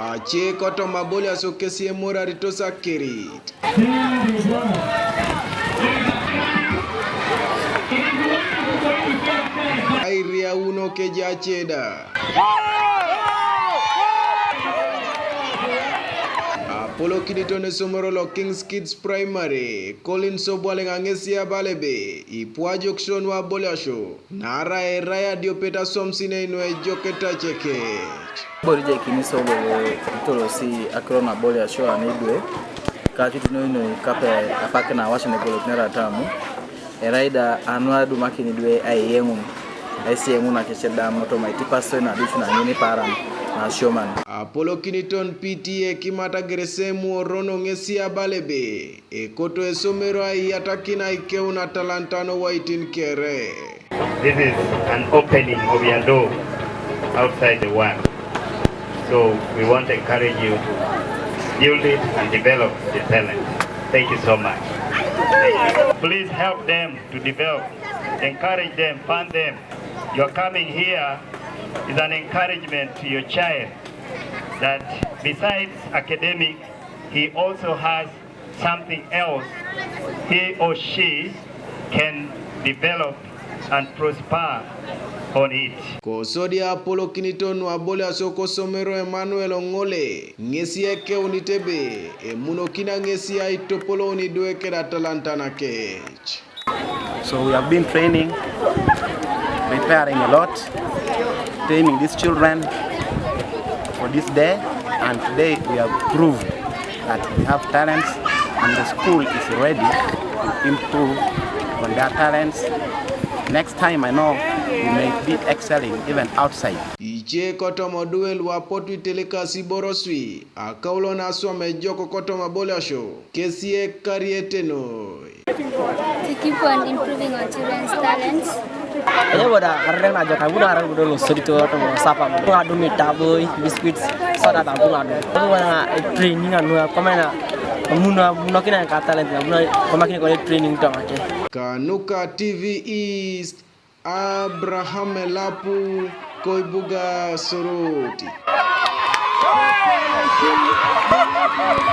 Ache koto Aboliasio kesi emora ritosa kerit. Airia uno ke jacheda. Apollo Kiniton Esomero lo Kings Kids Primary, Colin Sobwale Angesia Balebe, Ipwa Junction wa Aboliasio, Nara Raya Diopeta Somsine inwe joketa cheke. Borije Kinisolo Etolot si akrona Aboliasio anidwe, kati tunoino kape apake na washine golopnera tamu, eraida anuadu makinidwe ayemu, ayemu na kecheda moto maitipaso na dishu na nyini param. Apollo Kiniton PTA kimata geresemu orono ngesia balebe ekoto Esomero ayatakina ikeuna Atalantan waitin kere. This is an opening of your door outside the world. So we want to encourage you to build it and develop the talent. Thank you so much. Please help them to develop, encourage them, fund them. You're coming here is an encouragement to your child that besides academic, he also has something else he or she can develop and prosper on it. Kosodia Apollo Kiniton wa Aboliasio Esomero Emmanuel Ongole ngesia ke unitebe emunokina ngesia itopolo unidweke Atalantan kech. So we have been training, preparing a lot, training these children for this day, and today we have proved that we have talents and the school is ready to improve on their talents. Next time I know we may be excelling even outside. Iche koto moduel wa potu teleka siboroswi akaulo na aswame joko koto Aboliasio kesie kariete noi. To keep on improving our children's talents. Ini boda karena aja kamu dah harus bodoh sedikit atau siapa pun adu mitaboy biskuit soda tabu adu. Aku mana training anu apa mana muna kina kata lain muna kemakin kalau training tu macam. Kanuka TV East Abraham Lapu Koibuga Soroti.